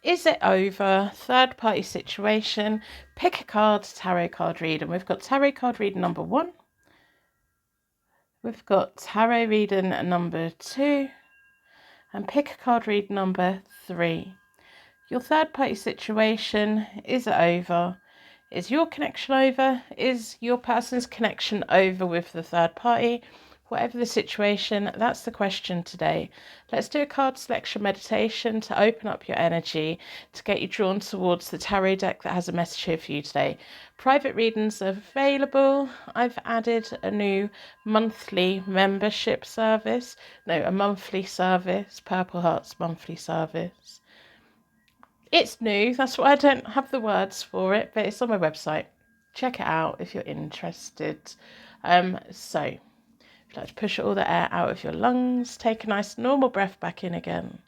Is it over? Third party situation. Pick a card, tarot card reading. We've got tarot card reading number 1. We've got tarot reading number 2. And pick a card reading number 3. Your third party situation. Is it over? Is your connection over? Is your person's connection over with the third party? Whatever the situation, that's the question today. Let's do a card selection meditation to open up your energy, to get you drawn towards the tarot deck that has a message here for you today. Private readings are available. I've added a new monthly membership service. No, a monthly service, Purple Hearts monthly service. It's new, that's why I don't have the words for it, but it's on my website. Check it out if you're interested. So, if you'd like to push all the air out of your lungs, take a nice normal breath back in again.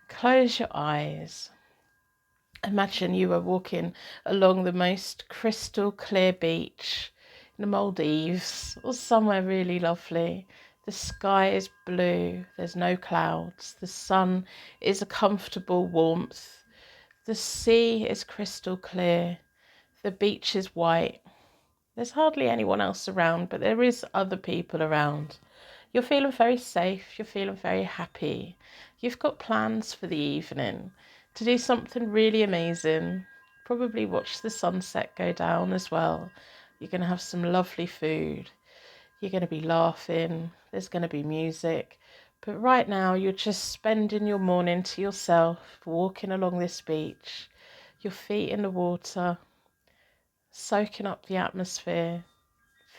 Close your eyes. Imagine you are walking along the most crystal clear beach in the Maldives or somewhere really lovely. The sky is blue, there's no clouds. The sun is a comfortable warmth. The sea is crystal clear. The beach is white. There's hardly anyone else around, but there is other people around. You're feeling very safe. You're feeling very happy. You've got plans for the evening to do something really amazing. Probably watch the sunset go down as well. You're going to have some lovely food. You're going to be laughing. There's going to be music. But right now, you're just spending your morning to yourself, walking along this beach, your feet in the water, soaking up the atmosphere,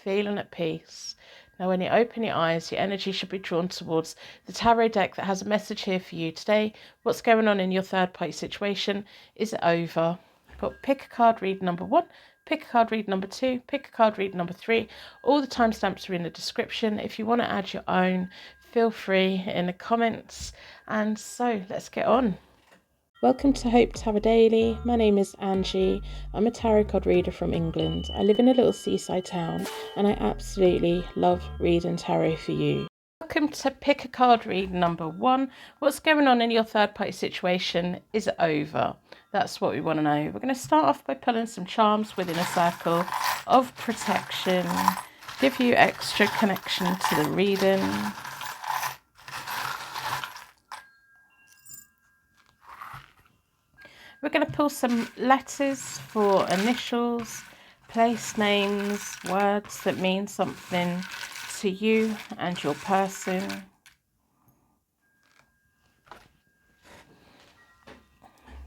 feeling at peace. Now, when you open your eyes, your energy should be drawn towards the tarot deck that has a message here for you today. What's going on in your third party situation? Is it over? I've got pick a card, read number 1. Pick a card, read number 2. Pick a card, read number 3. All the timestamps are in the description. If you want to add your own, feel free in the comments. And so let's get on. Welcome to Hope Tarot Daily. My name is Angie. I'm a tarot card reader from England. I live in a little seaside town and I absolutely love reading tarot for you. Welcome to Pick a Card read number 1. What's going on in your third party situation? Is it over? That's what we want to know. We're going to start off by pulling some charms within a circle of protection. Give you extra connection to the reading. We're going to pull some letters for initials, place names, words that mean something to you and your person.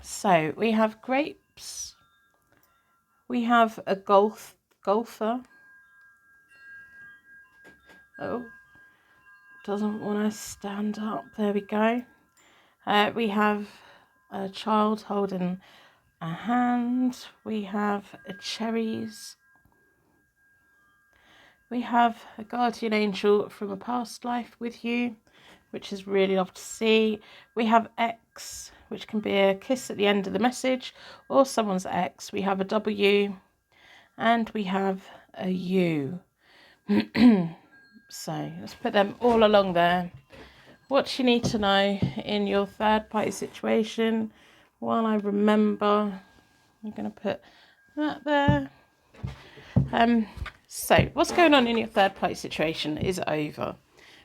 So we have grapes. We have a golfer. Oh, doesn't want to stand up. There we go. We have a child holding a hand. We have cherries. We have a guardian angel from a past life with you, which is really lovely to see. We have X, which can be a kiss at the end of the message or someone's X. We have a W and we have a U. So let's put them all along there. What you need to know in your third party situation, while I remember, I'm going to put that there. So what's going on in your third party situation? Is it over?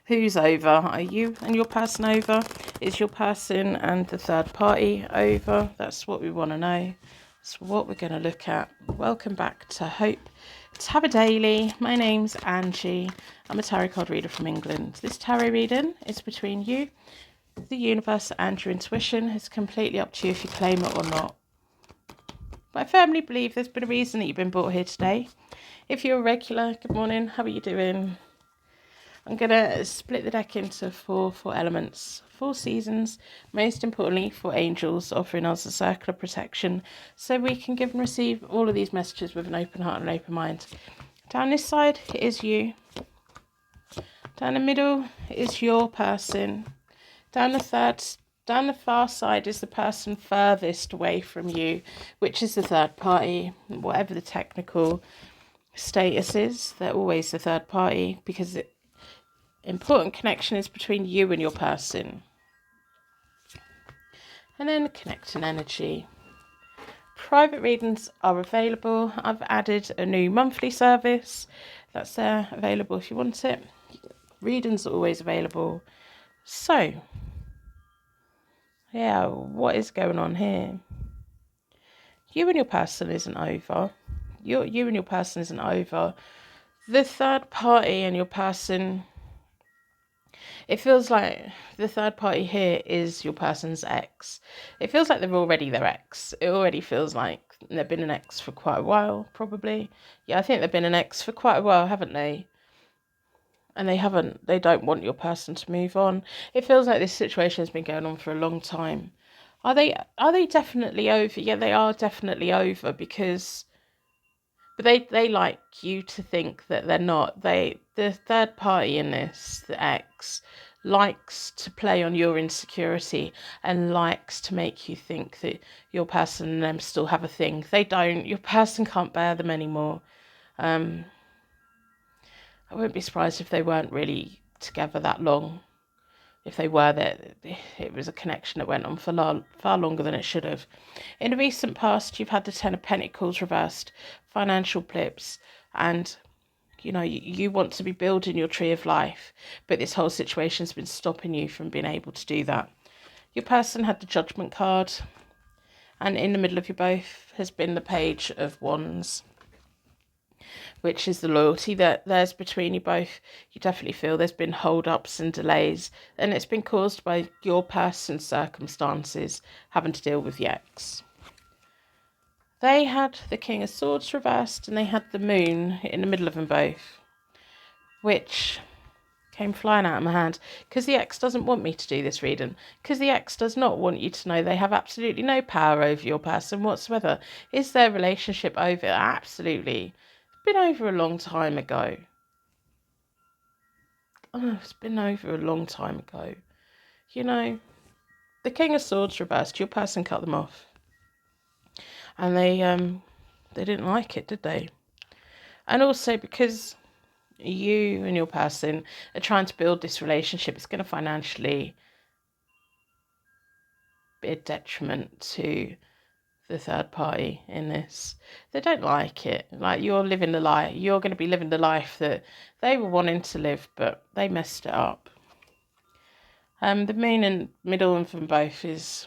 Who's over? Are you and your person over? Is your person and the third party over? That's what we want to know. That's what we're going to look at. Welcome back to Hope Tarot Daily. My name's Angie. I'm a tarot card reader from England. This tarot reading is between you, the universe, and your intuition. It's completely up to you if you claim it or not. But I firmly believe there's been a reason that you've been brought here today. If you're a regular, good morning, how are you doing? I'm going to split the deck into four elements, 4 seasons, most importantly 4 angels, offering us a circle of protection so we can give and receive all of these messages with an open heart and an open mind. Down this side is you. Down the middle is your person. Down the far side is the person furthest away from you, which is the third party. Whatever the technical status is, they're always the third party because the important connection is between you and your person. And then connecting energy. Private readings are available. I've added a new monthly service that's there, available if you want it. Readings are always available. So, yeah, what is going on here? You and your person isn't over. You and your person isn't over. The third party and your person, it feels like the third party here is your person's ex. It feels like they're already their ex. It already feels like they've been an ex for quite a while, probably. Yeah, I think they've been an ex for quite a while, haven't they? And they don't want your person to move on. It feels like this situation has been going on for a long time. Are they definitely over? Yeah, they are definitely over, because but they like you to think that they're not. The third party in this, the ex, likes to play on your insecurity and likes to make you think that your person and them still have a thing. They don't. Your person can't bear them anymore. I wouldn't be surprised if they weren't really together that long. If they were, that it was a connection that went on for far longer than it should have. In the recent past, you've had the Ten of Pentacles reversed, financial blips, and you want to be building your tree of life, but this whole situation has been stopping you from being able to do that. Your person had the Judgment card, and in the middle of you both has been the Page of Wands, which is the loyalty that there's between you both. You definitely feel there's been hold-ups and delays, and it's been caused by your person's circumstances having to deal with the ex. They had the King of Swords reversed, and they had the Moon in the middle of them both, which came flying out of my hand, because the ex doesn't want me to do this reading, because the ex does not want you to know they have absolutely no power over your person whatsoever. Is their relationship over? Absolutely. It's been over a long time ago. Oh, it's been over a long time ago. The King of Swords reversed, your person cut them off. And they didn't like it, did they? And also because you and your person are trying to build this relationship, it's going to financially be a detriment to the third party in this. They don't like it. Like, you're living the life. You're going to be living the life that they were wanting to live, but they messed it up. The Moon and middle of them both is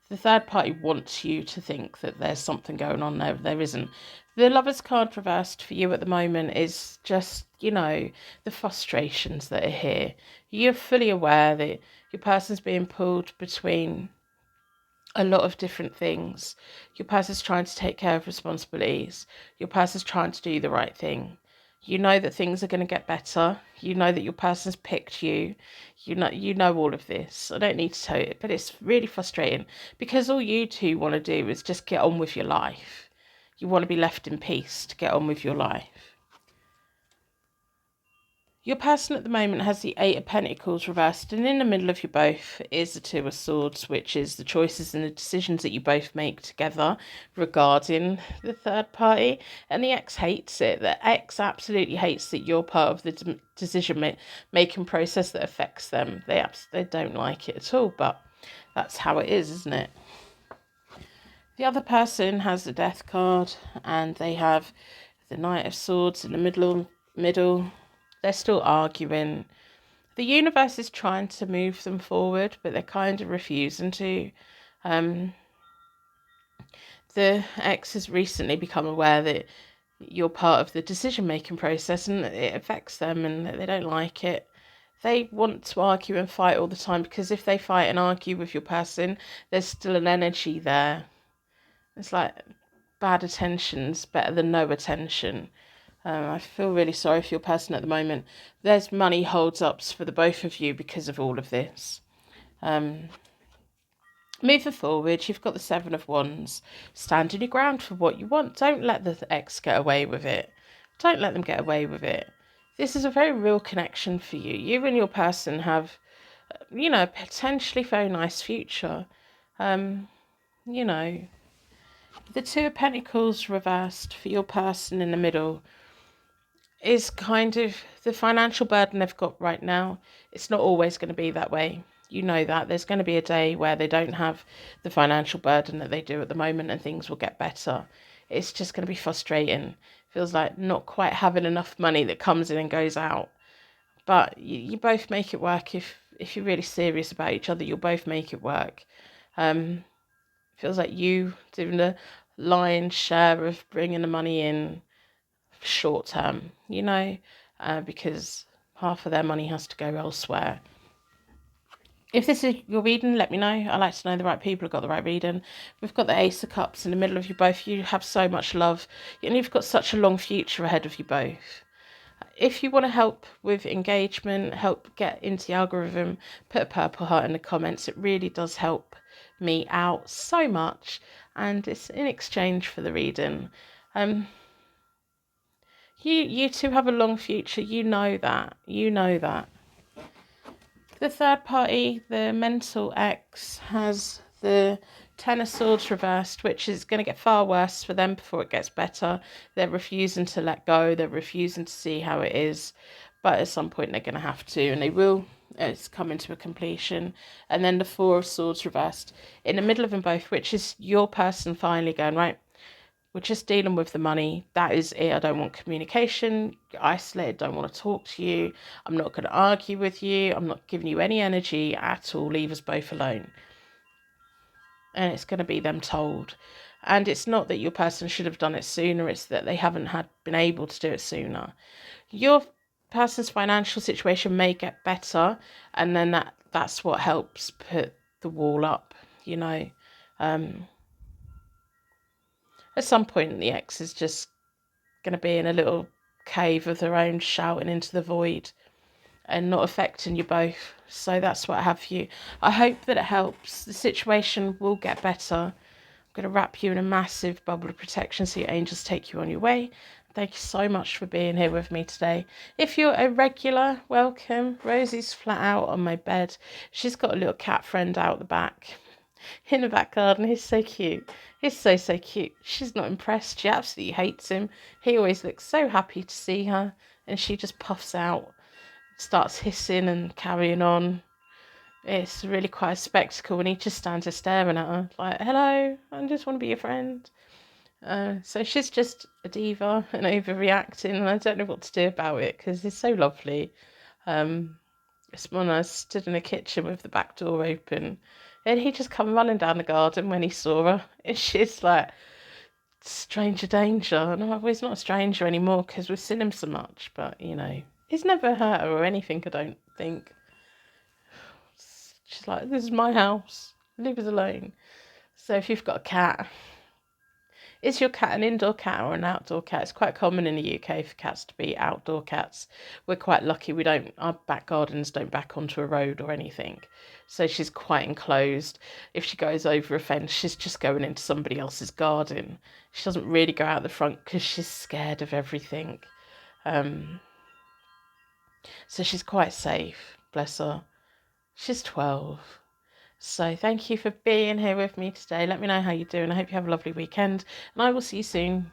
the third party wants you to think that there's something going on there. There isn't. The Lovers card reversed for you at the moment is just, the frustrations that are here. You're fully aware that your person's being pulled between a lot of different things. Your person's trying to take care of responsibilities. Your person's trying to do the right thing. You know that things are going to get better. You know that your person's picked you. You know all of this. I don't need to tell you, but it's really frustrating, because all you two want to do is just get on with your life. You want to be left in peace to get on with your life. Your person at the moment has the Eight of Pentacles reversed, and in the middle of you both is the Two of Swords, which is the choices and the decisions that you both make together regarding the third party. And the ex hates it. The ex absolutely hates that you're part of the decision-making process that affects them. They don't like it at all, but that's how it is, isn't it? The other person has the Death card, and they have the Knight of Swords in the middle. They're still arguing. The universe is trying to move them forward, but they're kind of refusing to. The ex has recently become aware that you're part of the decision-making process, and it affects them, and they don't like it. They want to argue and fight all the time, because if they fight and argue with your person, there's still an energy there. It's like bad attention's better than no attention. I feel really sorry for your person at the moment. There's money holds-ups for the both of you because of all of this. Moving forward, you've got the Seven of Wands. Stand your ground for what you want. Don't let the ex get away with it. Don't let them get away with it. This is a very real connection for you. You and your person have, potentially very nice future. The Two of Pentacles reversed for your person in the middle is kind of the financial burden they've got right now. It's not always going to be that way. You know that there's going to be a day where they don't have the financial burden that they do at the moment, and things will get better. It's just going to be frustrating. Feels like not quite having enough money that comes in and goes out. But you both make it work. If you're really serious about each other, you'll both make it work. Feels like you doing the lion's share of bringing the money in short term, because half of their money has to go elsewhere. If this is your reading, let me know. I like to know the right people have got the right reading. We've got the Ace of Cups in the middle of you both. You have so much love, and you've got such a long future ahead of you both. If you want to help with engagement, help get into the algorithm, put a purple heart in the comments. It really does help me out so much, and it's in exchange for the reading. You two have a long future. You know that. The third party, the mental ex, has the Ten of Swords reversed, which is going to get far worse for them before it gets better. They're refusing to let go. They're refusing to see how it is. But at some point they're going to have to, and they will. It's coming to a completion. And then the Four of Swords reversed in the middle of them both, which is your person finally going, right, we're just dealing with the money. That is it. I don't want communication. You're isolated. Don't want to talk to you. I'm not going to argue with you. I'm not giving you any energy at all. Leave us both alone. And it's going to be them told. And it's not that your person should have done it sooner. It's that they haven't been able to do it sooner. Your person's financial situation may get better. And then that's what helps put the wall up, At some point, the ex is just going to be in a little cave of their own, shouting into the void and not affecting you both. So that's what I have for you. I hope that it helps. The situation will get better. I'm going to wrap you in a massive bubble of protection so your angels take you on your way. Thank you so much for being here with me today. If you're a regular, welcome. Rosie's flat out on my bed. She's got a little cat friend out the back. In the back garden. He's so cute. He's so cute. She's not impressed. She absolutely hates him. He always looks so happy to see her, and she just puffs out, starts hissing and carrying on. It's really quite a spectacle, and he just stands there staring at her like, hello, I just want to be your friend. So she's just a diva and overreacting, and I don't know what to do about it because it's so lovely. This morning I stood in the kitchen with the back door open, and he just come running down the garden when he saw her. And she's like, stranger danger. And I'm like, well, he's not a stranger anymore because we've seen him so much. But, he's never hurt her or anything, I don't think. She's like, this is my house. Leave us alone. So if you've got a cat, is your cat an indoor cat or an outdoor cat? It's quite common in the UK for cats to be outdoor cats. We're quite lucky. Our back gardens don't back onto a road or anything. So she's quite enclosed. If she goes over a fence, she's just going into somebody else's garden. She doesn't really go out the front because she's scared of everything. So she's quite safe, bless her. She's 12. So thank you for being here with me today. Let me know how you're doing. I hope you have a lovely weekend, and I will see you soon.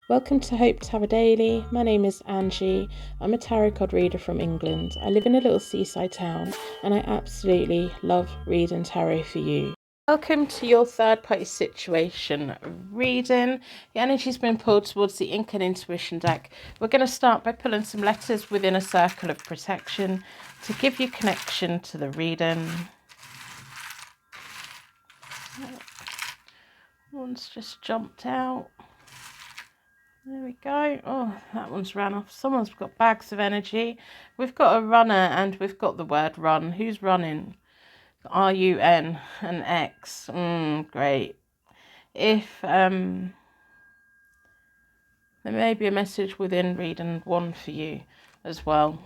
Welcome to Hope Tarot Daily. My name is Angie. I'm a tarot card reader from England. I live in a little seaside town, and I absolutely love reading tarot for you. Welcome to your third party situation reading. The energy's been pulled towards the Ink and Intuition deck. We're going to start by pulling some letters within a circle of protection to give you connection to the reading. One's just jumped out. There we go. Oh, that one's ran off. Someone's got bags of energy. We've got a runner and we've got the word run. Who's running? R-U-N and X. Great. If there may be a message within reading one for you as well.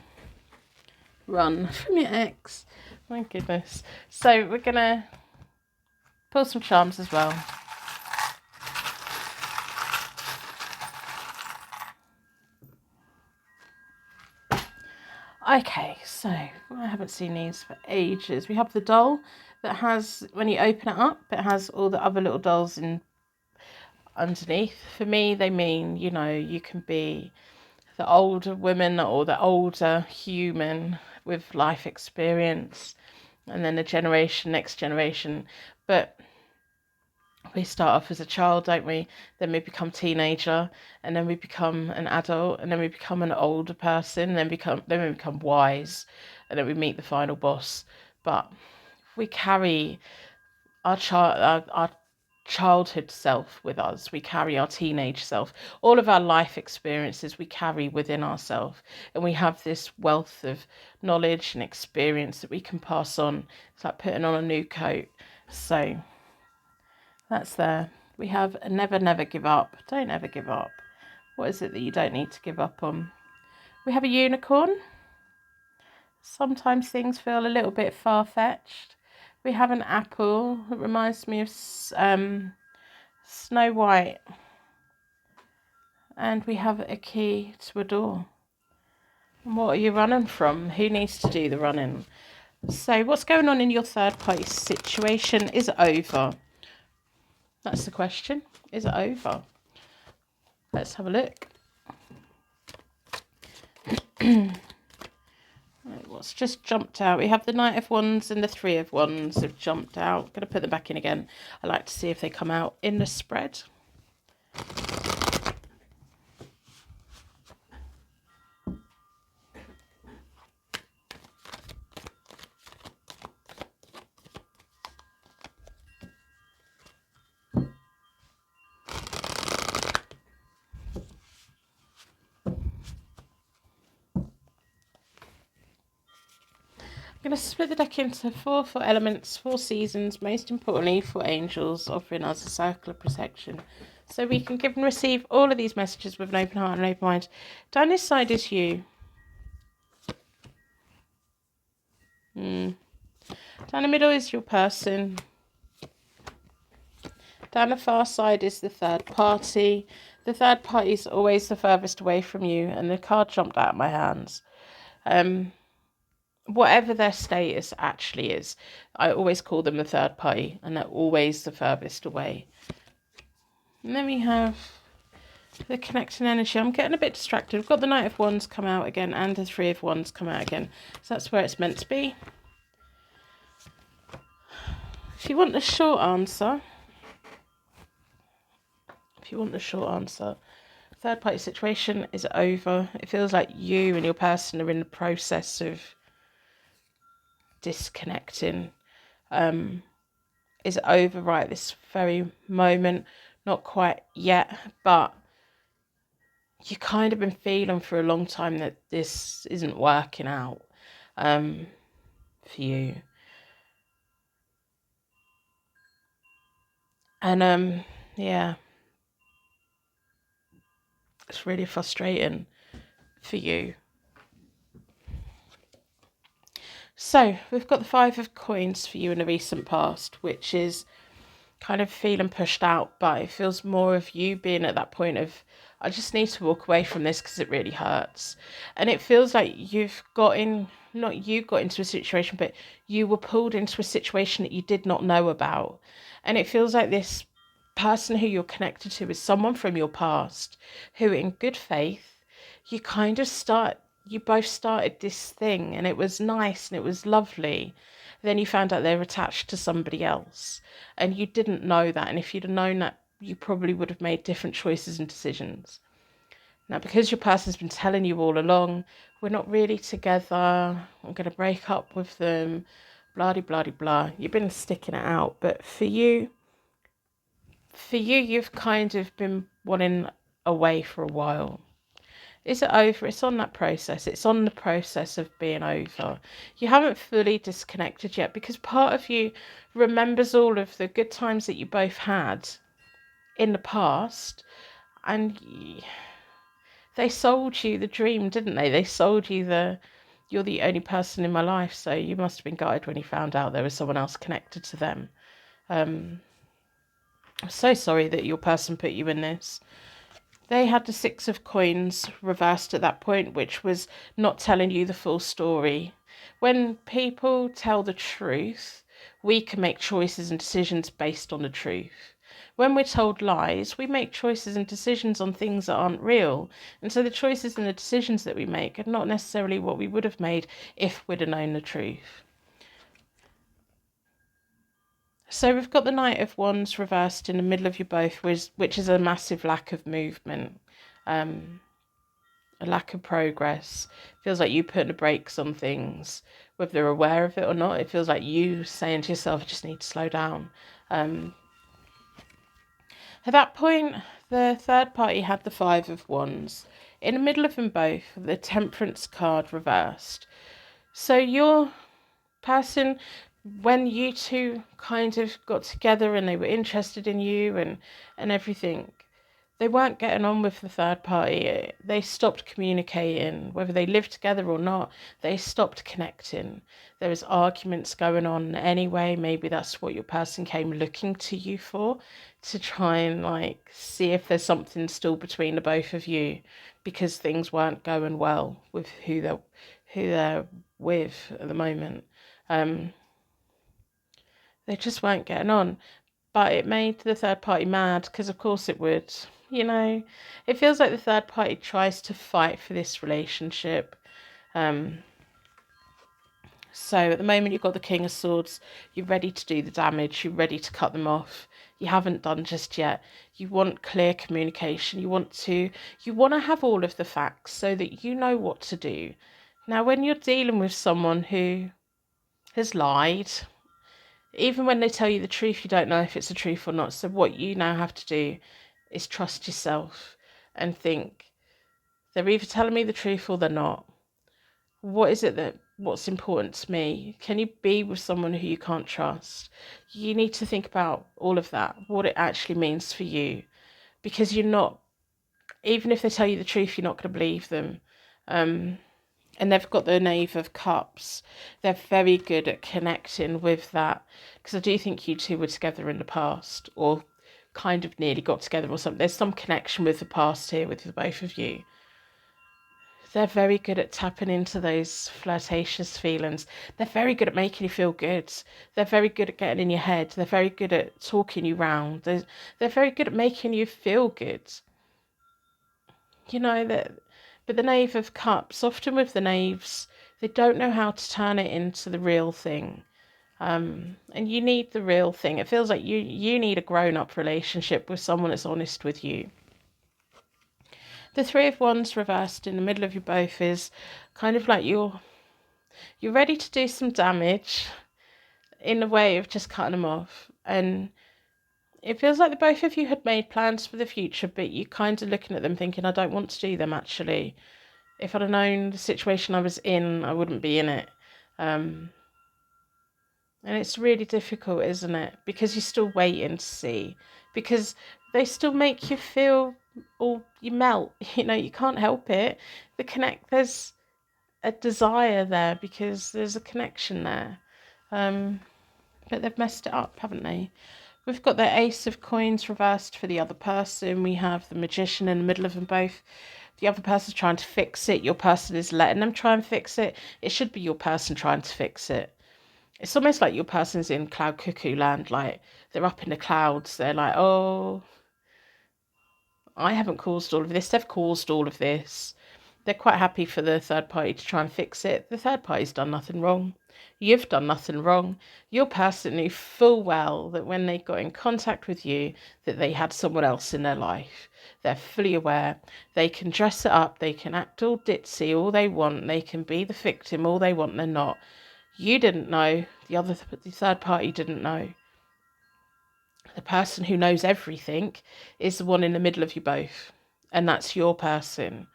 Run from your ex. My goodness. So we're going to pull some charms as well. Okay, so I haven't seen these for ages. We have the doll that has, when you open it up, it has all the other little dolls in underneath. For me, they mean, you can be the older woman or the older human with life experience. and then a generation, next generation. But we start off as a child, don't we? Then we become teenager, and then we become an adult, and then we become an older person, and then we become wise, and then we meet the final boss. But we carry our childhood self with us. We carry our teenage self. All of our life experiences we carry within ourselves, and we have this wealth of knowledge and experience that we can pass on. It's like putting on a new coat. So that's there. We have a never, never give up. Don't ever give up. What is it that you don't need to give up on? We have a unicorn. Sometimes things feel a little bit far-fetched. We have an apple that reminds me of Snow White. And we have a key to a door. And what are you running from? Who needs to do the running? So what's going on in your third party situation? Is it over? That's the question. Is it over? Let's have a look. Right, what's just jumped out? We have the Knight of Wands and the Three of Wands have jumped out. I'm going to put them back in again. I like to see if they come out in the spread. I'm going to split the deck into four elements, 4 seasons, most importantly 4 angels, offering us a circle of protection. So we can give and receive all of these messages with an open heart and an open mind. Down this side is you. Down the middle is your person. Down the far side is the third party. The third party is always the furthest away from you, and the card jumped out of my hands. Whatever their status actually is, I always call them the third party, and they're always the furthest away. And then we have the connecting energy. I'm getting a bit distracted. We've got the Knight of Wands come out again and the Three of Wands come out again. So that's where it's meant to be. If you want the short answer, third party situation is over. It feels like you and your person are in the process of disconnecting. Is it over right this very moment? Not quite yet, but you kind of been feeling for a long time that this isn't working out for you. And yeah, it's really frustrating for you. So we've got the Five of Coins for you in the recent past, which is kind of feeling pushed out, but it feels more of you being at that point of, I just need to walk away from this because it really hurts. And it feels like not you got into a situation, but you were pulled into a situation that you did not know about. And it feels like this person who you're connected to is someone from your past who, in good faith, you both started this thing and it was nice and it was lovely. Then you found out they were attached to somebody else and you didn't know that. And if you'd have known that, you probably would have made different choices and decisions. Now, because your person's been telling you all along, we're not really together, I'm going to break up with them, blah, blah, blah, blah. You've been sticking it out. But for you, you've kind of been wanting away for a while. Is it over? It's on that process. It's on the process of being over. You haven't fully disconnected yet because part of you remembers all of the good times that you both had in the past, and they sold you the dream, didn't they? They sold you you're the only person in my life, so you must have been gutted when you found out there was someone else connected to them. I'm so sorry that your person put you in this. They had the Six of Coins reversed at that point, which was not telling you the full story. When people tell the truth, we can make choices and decisions based on the truth. When we're told lies, we make choices and decisions on things that aren't real. And so the choices and the decisions that we make are not necessarily what we would have made if we'd have known the truth. So we've got the Knight of Wands reversed in the middle of you both, which is a massive lack of movement, a lack of progress. Feels like you putting the brakes on things, whether they're aware of it or not. It feels like you saying to yourself, I just need to slow down. At that point, the third party had the Five of Wands. In the middle of them both, the Temperance card reversed. So your person, when you two kind of got together and they were interested in you and everything, they weren't getting on with the third party. They stopped communicating, whether they lived together or not. They stopped connecting. There was arguments going on anyway. Maybe that's what your person came looking to you for, to try and like see if there's something still between the both of you, because things weren't going well with who they're with at the moment. They just weren't getting on. But it made the third party mad, because of course it would. You know, it feels like the third party tries to fight for this relationship. So at the moment you've got the King of Swords. You're ready to do the damage. You're ready to cut them off. You haven't done just yet. You want clear communication. You want to have all of the facts so that you know what to do. Now, when you're dealing with someone who has lied, even when they tell you the truth, you don't know if it's the truth or not. So what you now have to do is trust yourself and think, they're either telling me the truth or they're not. What is it what's important to me? Can you be with someone who you can't trust? You need to think about all of that, what it actually means for you, because you're not, even if they tell you the truth, you're not going to believe them. And they've got the Knave of Cups. They're very good at connecting with that, because I do think you two were together in the past, or kind of nearly got together or something. There's some connection with the past here with the both of you. They're very good at tapping into those flirtatious feelings. They're very good at making you feel good. They're very good at getting in your head. They're very good at talking you round. They're very good at making you feel good. You know, but the Knave of Cups, often with the knaves, they don't know how to turn it into the real thing. And you need the real thing. It feels like you need a grown-up relationship with someone that's honest with you. The Three of Wands reversed in the middle of you both is kind of like you're ready to do some damage in a way of just cutting them off. And it feels like the both of you had made plans for the future, but you're kind of looking at them thinking, I don't want to do them actually. If I'd have known the situation I was in, I wouldn't be in it. And it's really difficult, isn't it? Because you're still waiting to see. Because they still make you feel, or you melt. You know, you can't help it. There's a desire there because there's a connection there. But they've messed it up, haven't they? We've got the Ace of Coins reversed for the other person. We have the Magician in the middle of them both. The other person's trying to fix it. Your person is letting them try and fix it. It should be your person trying to fix it. It's almost like your person's in cloud cuckoo land. Like, they're up in the clouds. They're like, oh, I haven't caused all of this. They've caused all of this. They're quite happy for the third party to try and fix it. The third party's done nothing wrong. You've done nothing wrong. Your person knew full well that when they got in contact with you, that they had someone else in their life. They're fully aware. They can dress it up. They can act all ditzy all they want. They can be the victim all they want. They're not. You didn't know. The third party didn't know. The person who knows everything is the one in the middle of you both. And that's your person.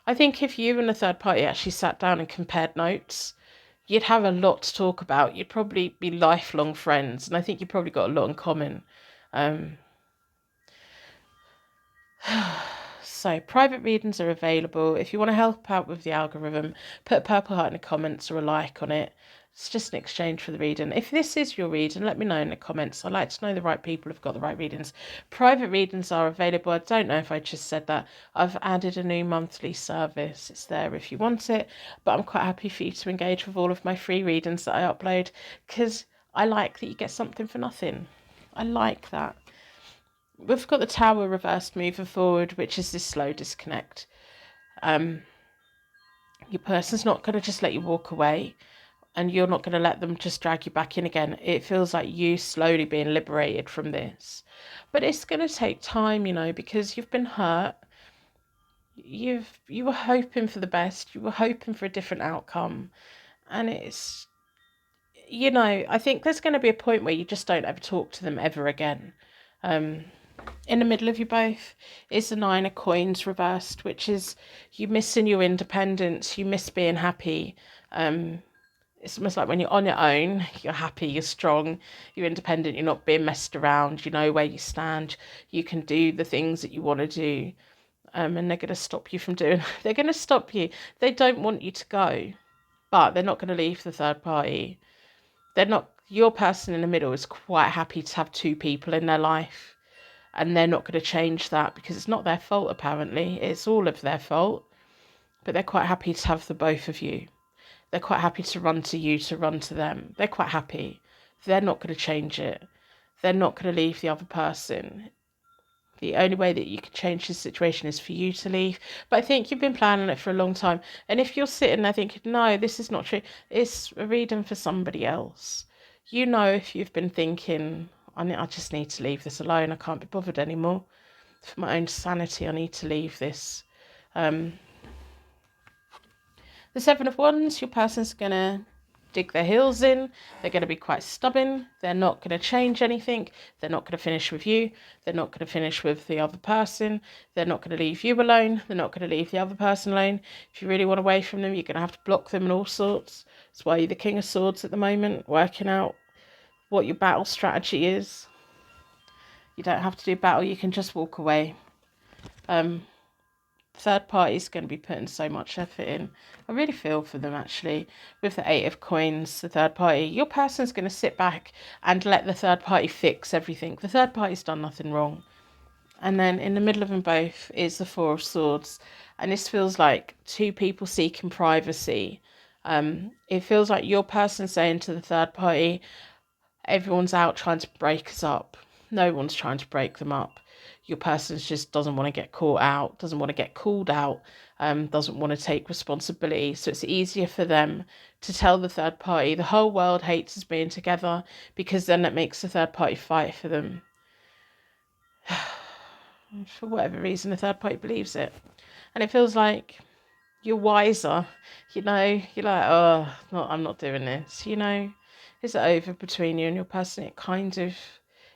I think if you and the third party actually sat down and compared notes, you'd have a lot to talk about. You'd probably be lifelong friends. And I think you've probably got a lot in common. So private readings are available. If you want to help out with the algorithm, put a purple heart in the comments or a like on it. It's just an exchange for the reading. If this is your reading, let me know in the comments. I like to know the right people have got the right readings. Private readings are available. I don't know if I just said that. I've added a new monthly service. It's there if you want it. But I'm quite happy for you to engage with all of my free readings that I upload, because I like that you get something for nothing. I like that. We've got the Tower reversed moving forward, which is this slow disconnect. Your person's not going to just let you walk away. and you're not going to let them just drag you back in again. It feels like you slowly being liberated from this. But it's going to take time, because you've been hurt. You were hoping for the best. You were hoping for a different outcome. And it's, I think there's going to be a point where you just don't ever talk to them ever again. In the middle of you both is the 9 of Coins reversed, which is you missing your independence. You miss being happy. It's almost like when you're on your own, you're happy, you're strong, you're independent, you're not being messed around, you know where you stand, you can do the things that you want to do, and they're going to stop you from doing, they're going to stop you. They don't want you to go, but they're not going to leave the third party. They're not, your person in the middle is quite happy to have 2 people in their life, and they're not going to change that because it's not their fault apparently, it's all of their fault, but they're quite happy to have the both of you. They're quite happy to run to you, to run to them. They're quite happy. They're not going to change it. They're not going to leave the other person. The only way that you can change this situation is for you to leave. But I think you've been planning it for a long time. And if you're sitting there thinking, no, this is not true, it's a reading for somebody else. If you've been thinking, I just need to leave this alone. I can't be bothered anymore. For my own sanity, I need to leave this. The 7 of Wands, your person's going to dig their heels in. They're going to be quite stubborn. They're not going to change anything. They're not going to finish with you. They're not going to finish with the other person. They're not going to leave you alone. They're not going to leave the other person alone. If you really want away from them, you're going to have to block them and all sorts. That's why you're the King of Swords at the moment, working out what your battle strategy is. You don't have to do battle. You can just walk away. Third party is going to be putting so much effort in. I really feel for them actually. With the 8 of Coins, the third party, your person's going to sit back and let the third party fix everything. The third party's done nothing wrong. And then in the middle of them both is the 4 of Swords. And this feels like 2 people seeking privacy. It feels like your person saying to the third party, everyone's out trying to break us up. No one's trying to break them up. Your person just doesn't want to get caught out, doesn't want to get called out, doesn't want to take responsibility. So it's easier for them to tell the third party the whole world hates us being together, because then it makes the third party fight for them. For whatever reason, the third party believes it. And it feels like you're wiser. You're like, oh, no, I'm not doing this. Is it over between you and your person? It kind of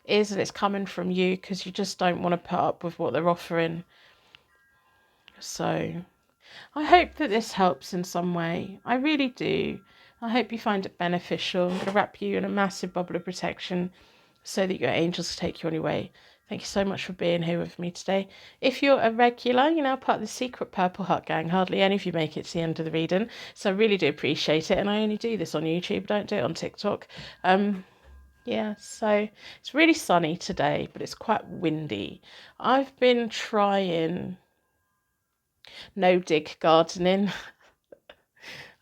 is, and it's coming from you because you just don't want to put up with what they're offering. So I hope that this helps in some way. I really do. I hope you find it beneficial. I'm going to wrap you in a massive bubble of protection so that your angels take you on your way. Thank you so much for being here with me today. If you're a regular, you're now part of the secret Purple Heart gang. Hardly any of you make it to the end of the reading, so I really do appreciate it. And I only do this on YouTube, don't do it on TikTok. Yeah, so it's really sunny today, but it's quite windy. I've been trying no-dig gardening.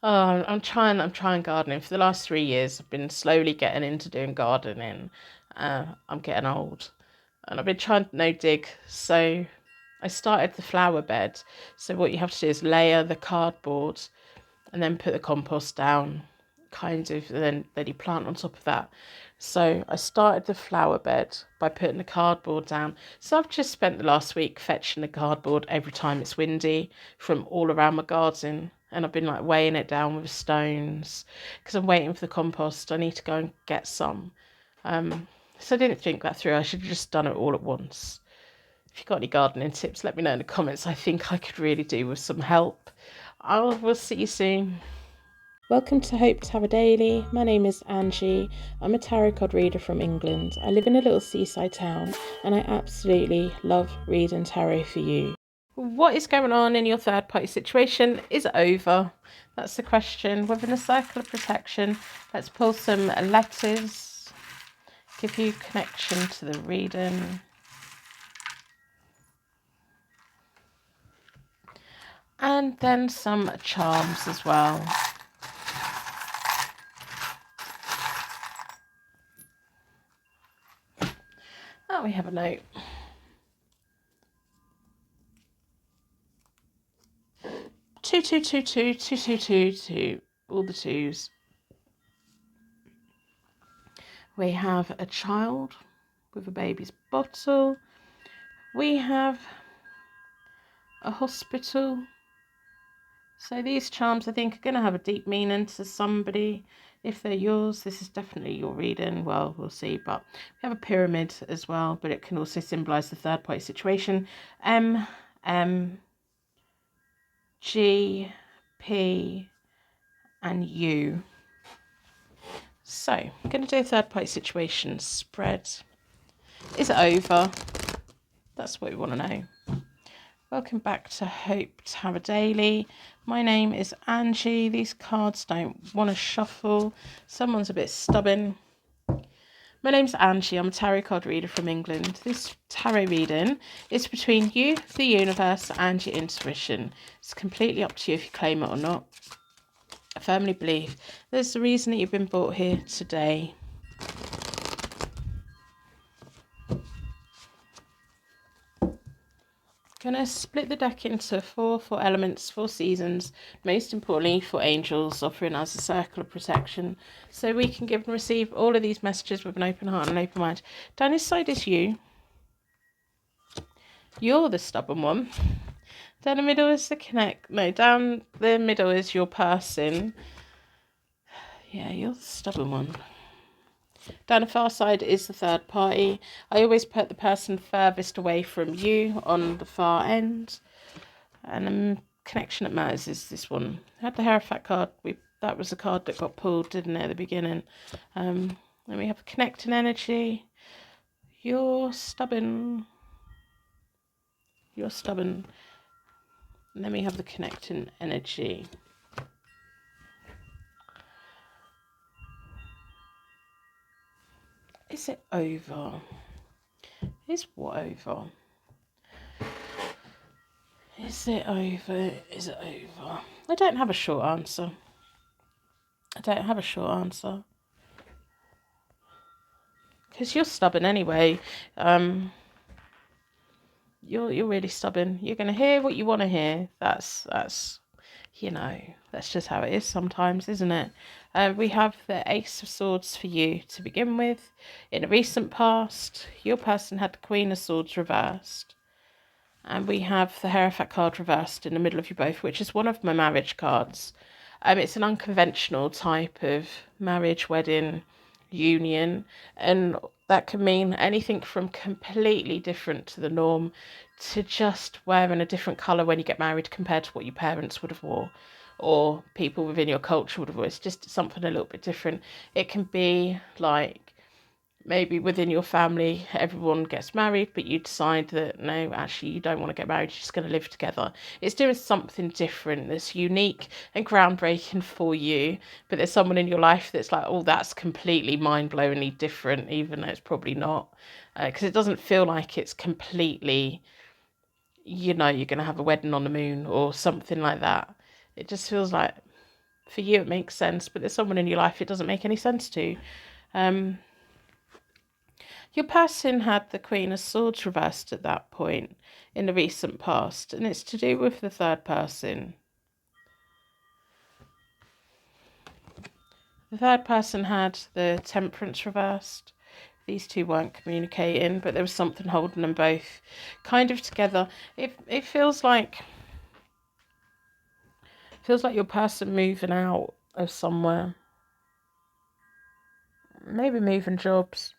I'm trying gardening. For the last 3 years, I've been slowly getting into doing gardening. I'm getting old. And I've been trying no-dig. So I started the flower bed. So what you have to do is layer the cardboard and then put the compost down, kind of, and then you plant on top of that. So I started the flower bed by putting the cardboard down. So I've just spent the last week fetching the cardboard every time it's windy from all around my garden. And I've been like weighing it down with stones because I'm waiting for the compost. I need to go and get some. So I didn't think that through. I should have just done it all at once. If you've got any gardening tips, let me know in the comments. I think I could really do with some help. We'll see you soon. Welcome to Hope Tarot Daily. My name is Angie. I'm a tarot card reader from England. I live in a little seaside town and I absolutely love reading tarot for you. What is going on in your third party situation? Is it over? That's the question. Within the circle of protection, let's pull some letters. Give you connection to the reading. And then some charms as well. Oh, we have a note. Two, all the twos. We have a child with a baby's bottle. We have a hospital. So these charms, I think, are going to have a deep meaning to somebody. If they're yours, this is definitely your reading. Well, we'll see. But we have a pyramid as well, but it can also symbolise the third party situation. M, M, G, P, and U. So I'm going to do a third party situation spread. Is it over? That's what we want to know. Welcome back to Hope Tarot Daily. My name is Angie. These cards don't want to shuffle. Someone's a bit stubborn. My name's Angie. I'm a tarot card reader from England. This tarot reading is between you, the universe, and your intuition. It's completely up to you if you claim it or not. I firmly believe there's the reason that you've been brought here today. Gonna split the deck into four elements, 4 seasons, most importantly for angels, offering us a circle of protection so we can give and receive all of these messages with an open heart and an open mind. Down this side is you. You're the stubborn one. Down the middle is the down the middle is your person. Yeah, you're the stubborn one. Down the far side is the third party. I always put the person furthest away from you on the far end. And the connection that matters is this one. I had the Hierophant card. That was the card that got pulled, didn't it, at the beginning? Then we have the connecting energy. You're stubborn. You're stubborn. And then we have the connecting energy. Is it over? Is what over? Is it over? Is it over? I don't have a short answer. Because you're stubborn anyway. You're really stubborn. You're going to hear what you want to hear. That's that's just how it is sometimes, isn't it? We have the Ace of Swords for you to begin with. In a recent past, your person had the Queen of Swords reversed. And we have the Hierophant card reversed in the middle of you both, which is one of my marriage cards. It's an unconventional type of marriage, wedding, union, and that can mean anything from completely different to the norm to just wearing a different colour when you get married compared to what your parents would have wore or people within your culture would have worn. It's just something a little bit different. It can be like maybe within your family, everyone gets married, but you decide that, no, actually, you don't want to get married. You're just going to live together. It's doing something different that's unique and groundbreaking for you. But there's someone in your life that's like, oh, that's completely mind-blowingly different, even though it's probably not. Because it doesn't feel like it's completely, you're going to have a wedding on the moon or something like that. It just feels like, for you, it makes sense. But there's someone in your life it doesn't make any sense to. Your person had the Queen of Swords reversed at that point in the recent past, and it's to do with the third person. The third person had the Temperance reversed. These two weren't communicating, but there was something holding them both kind of together. It feels like your person moving out of somewhere. Maybe moving jobs.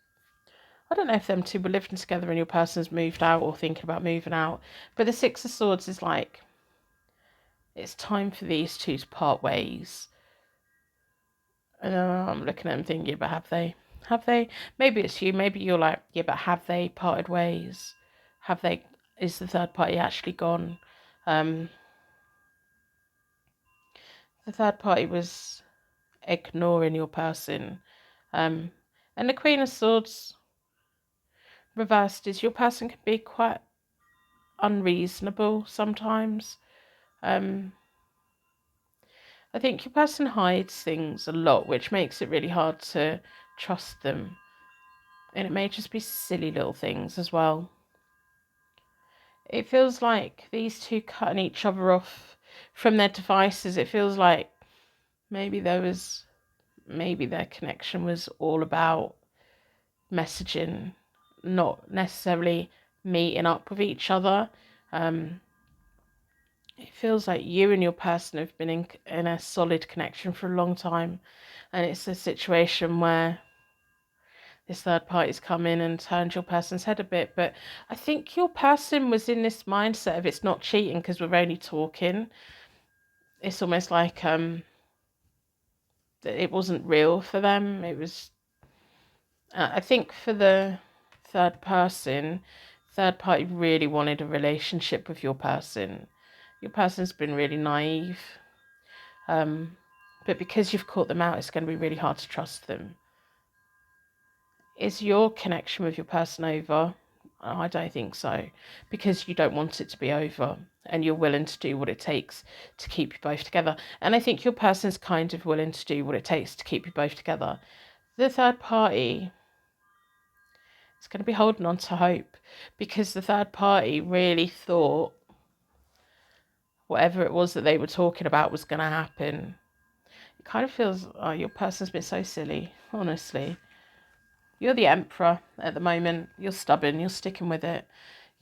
I don't know if them two were living together and your person's moved out or thinking about moving out. But the Six of Swords is like, it's time for these two to part ways. And I'm looking at them thinking, yeah, but have they? Have they? Maybe it's you. Maybe you're like, yeah, but have they parted ways? Have they? Is the third party actually gone? The third party was ignoring your person. And the Queen of Swords reversed is your person can be quite unreasonable sometimes. I think your person hides things a lot, which makes it really hard to trust them. And it may just be silly little things as well. It feels like these two cutting each other off from their devices. It feels like maybe their connection was all about messaging, not necessarily meeting up with each other. It feels like you and your person have been in a solid connection for a long time, and it's a situation where this third party's come in and turned your person's head a bit. But I think your person was in this mindset of it's not cheating because we're only talking. It's almost like it wasn't real for them. It was, I think, for the third party really wanted a relationship with your person. Your person's been really naive. But because you've caught them out, it's going to be really hard to trust them. Is your connection with your person over? I don't think so, because you don't want it to be over and you're willing to do what it takes to keep you both together. And I think your person's kind of willing to do what it takes to keep you both together. The third party is going to be holding on to hope, because the third party really thought whatever it was that they were talking about was going to happen. It kind of feels, oh, your person's been so silly, honestly. You're the emperor at the moment. You're stubborn. You're sticking with it.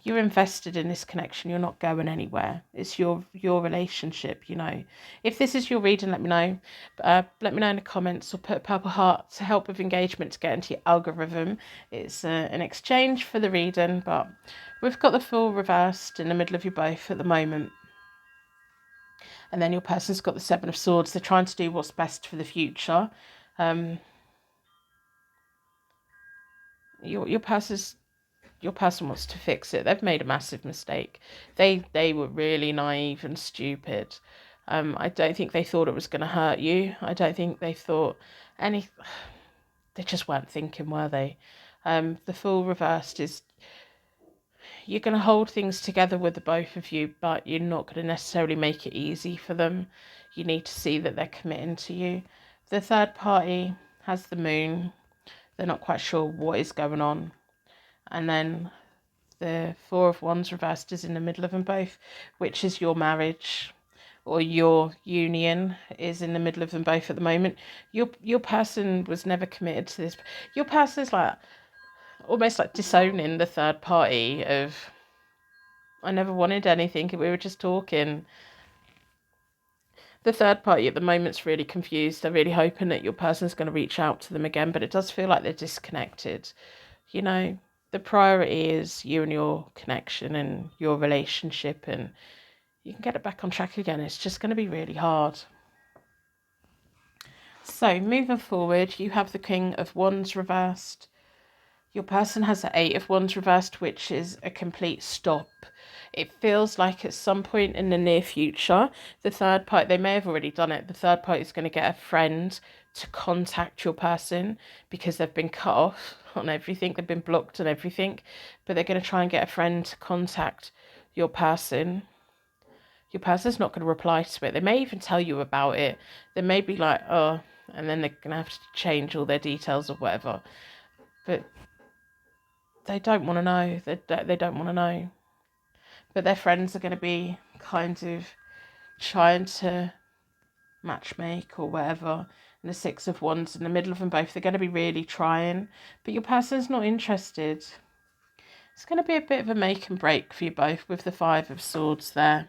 You're invested in this connection. You're not going anywhere. It's your relationship, you know. If this is your reading, let me know. Let me know in the comments, or put a purple heart to help with engagement to get into your algorithm. It's an exchange for the reading, but we've got the Fool reversed in the middle of you both at the moment. And then your person's got the Seven of Swords. They're trying to do what's best for the future. Your person wants to fix it. They've made a massive mistake. They were really naive and stupid. I don't think they thought it was going to hurt you. I don't think they thought any. They just weren't thinking, were they? The Fool reversed is, you're going to hold things together with the both of you, but you're not going to necessarily make it easy for them. You need to see that they're committing to you. The third party has the Moon. They're not quite sure what is going on. And then the Four of Wands reversed is in the middle of them both, which is your marriage or your union is in the middle of them both at the moment. Your person was never committed to this. Your person's like almost like disowning the third party of, I never wanted anything, we were just talking. The third party at the moment's really confused. They're really hoping that your person's going to reach out to them again, but it does feel like they're disconnected. You know, the priority is you and your connection and your relationship, and you can get it back on track again. It's just going to be really hard. So moving forward, you have the King of Wands reversed. Your person has the Eight of Wands reversed, which is a complete stop. It feels like at some point in the near future, the third party, they may have already done it, the third party is going to get a friend to contact your person, because they've been cut off on everything, they've been blocked on everything, but they're going to try and get a friend to contact your person. Your person's not going to reply to it. They may even tell you about it. They may be like, oh, and then they're going to have to change all their details or whatever. But they don't want to know. They don't want to know. But their friends are going to be kind of trying to matchmake or whatever. And the Six of Wands in the middle of them both, they're going to be really trying. But your person's not interested. It's going to be a bit of a make and break for you both with the Five of Swords there,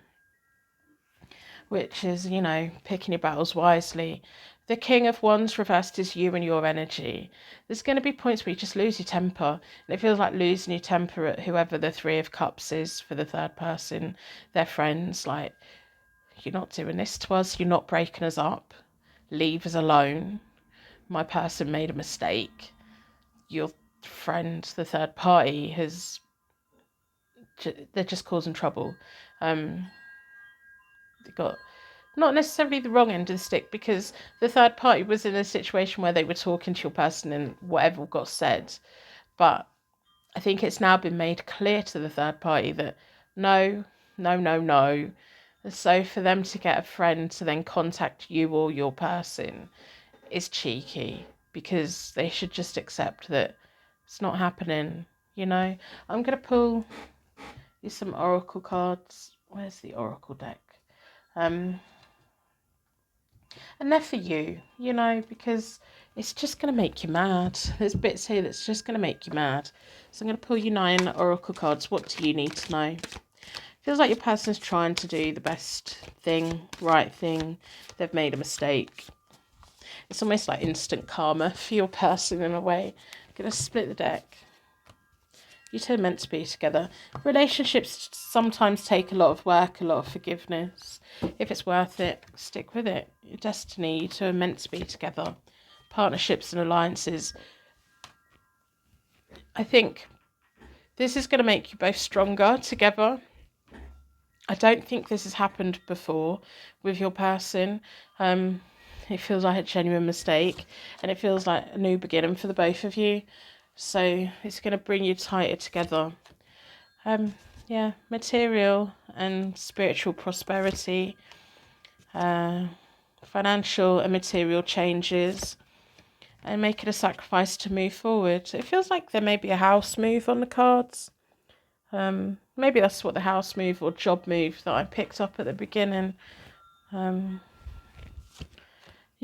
which is, you know, picking your battles wisely. The King of Wands reversed is you and your energy. There's going to be points where you just lose your temper. And it feels like losing your temper at whoever the Three of Cups is for the third person. Their friends, like, you're not doing this to us. You're not breaking us up. Leave us alone. My person made a mistake. Your friend, the third party, they're just causing trouble. They got not necessarily the wrong end of the stick, because the third party was in a situation where they were talking to your person and whatever got said. But I think it's now been made clear to the third party that no. So for them to get a friend to then contact you or your person is cheeky, because they should just accept that it's not happening, you know. I'm going to pull you some oracle cards. Where's the oracle deck? And they're for you, you know, because it's just going to make you mad. There's bits here that's just going to make you mad. So I'm going to pull you 9 oracle cards. What do you need to know? Feels like your person's trying to do the best thing, right thing. They've made a mistake. It's almost like instant karma for your person in a way. I'm going to split the deck. You two are meant to be together. Relationships sometimes take a lot of work, a lot of forgiveness. If it's worth it, stick with it. Your destiny, you two are meant to be together. Partnerships and alliances. I think this is going to make you both stronger together. I don't think this has happened before with your person. It feels like a genuine mistake, and it feels like a new beginning for the both of you. So it's going to bring you tighter together. Yeah, material and spiritual prosperity, financial and material changes, and making a sacrifice to move forward. It feels like there may be a house move on the cards. Maybe that's what the house move or job move that I picked up at the beginning. You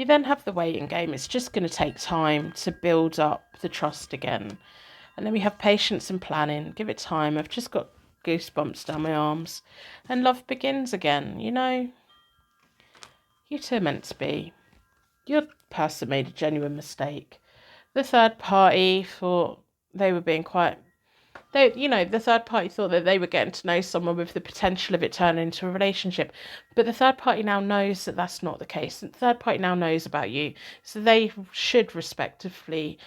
then have the waiting game. It's just going to take time to build up the trust again. And then we have patience and planning. Give it time. I've just got goosebumps down my arms. And love begins again. You know, you two are meant to be. Your person made a genuine mistake. The third party thought they were being quite... the third party thought that they were getting to know someone with the potential of it turning into a relationship. But the third party now knows that that's not the case. The third party now knows about you. So they should respectively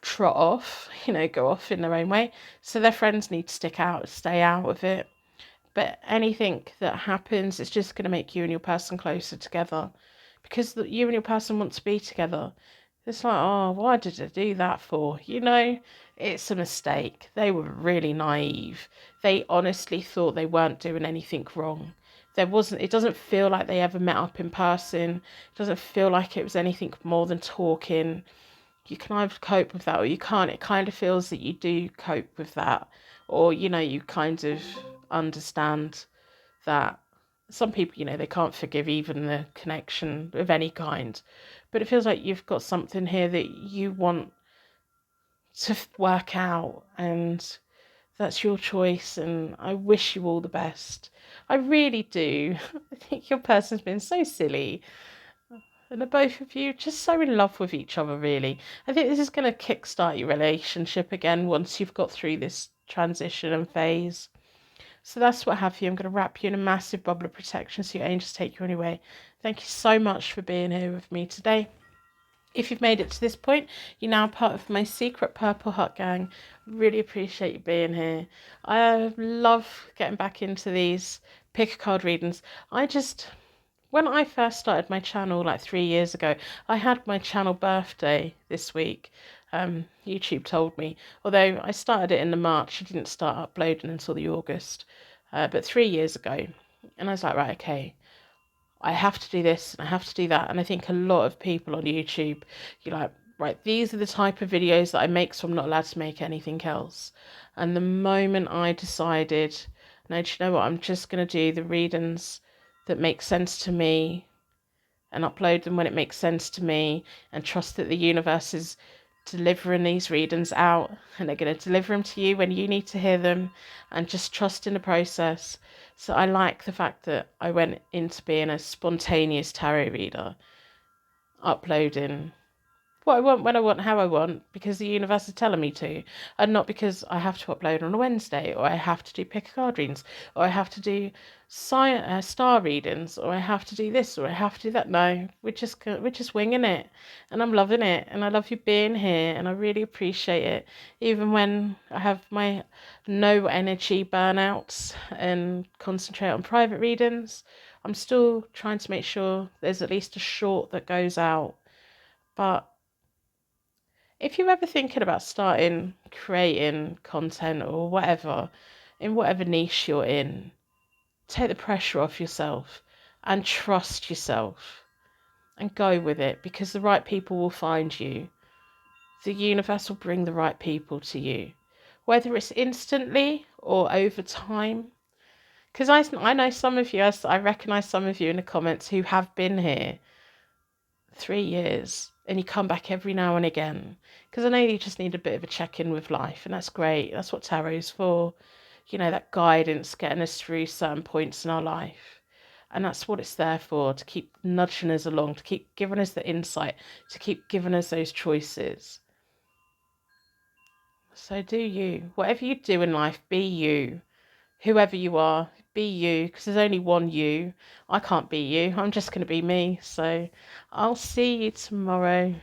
trot off, go off in their own way. So their friends need to stay out of it. But anything that happens, it's just going to make you and your person closer together. Because you and your person want to be together. It's like, oh, why did I do that for? It's a mistake. They were really naive. They honestly thought they weren't doing anything wrong. It doesn't feel like they ever met up in person. It doesn't feel like it was anything more than talking. You can either cope with that or you can't. It kind of feels that you do cope with that. Or, you kind of understand that some people, they can't forgive even the connection of any kind. But it feels like you've got something here that you want to work out, and that's your choice, and I wish you all the best. I really do. I think your person's been so silly. And the both of you just so in love with each other, really. I think this is going to kickstart your relationship again once you've got through this transition and phase. So that's what I have for you. I'm going to wrap you in a massive bubble of protection so your angels take you anyway. Thank you so much for being here with me today. If you've made it to this point, you're now part of my secret Purple Heart gang. Really appreciate you being here. I love getting back into these pick a card readings. When I first started my channel like 3 years ago, I had my channel birthday this week. YouTube told me. Although I started it in the March, I didn't start uploading until the August. But 3 years ago. And I was like, right, okay, I have to do this and I have to do that. And I think a lot of people on YouTube, you're like, right, these are the type of videos that I make, so I'm not allowed to make anything else. And the moment I decided, no, do you know what, I'm just going to do the readings that make sense to me and upload them when it makes sense to me, and trust that the universe is delivering these readings out and they're going to deliver them to you when you need to hear them, and just trust in the process. So I like the fact that I went into being a spontaneous tarot reader, uploading what I want, when I want, how I want, because the universe is telling me to, and not because I have to upload on a Wednesday, or I have to do pick a card readings, or I have to do star readings, or I have to do this, or I have to do that. No, we're just winging it, and I'm loving it, and I love you being here, and I really appreciate it, even when I have my no energy burnouts and concentrate on private readings. I'm still trying to make sure there's at least a short that goes out. But if you're ever thinking about starting creating content or whatever, in whatever niche you're in, take the pressure off yourself and trust yourself and go with it, because the right people will find you. The universe will bring the right people to you, whether it's instantly or over time. Because I know some of you, I recognise some of you in the comments who have been here 3 years. and you come back every now and again, because I know you just need a bit of a check-in with life, and that's great. That's what tarot's for, that guidance, getting us through certain points in our life. And that's what it's there for, to keep nudging us along, to keep giving us the insight, to keep giving us those choices. So do you. Whatever you do in life, be you. Whoever you are, be you, because there's only one you. I can't be you. I'm just going to be me. So I'll see you tomorrow.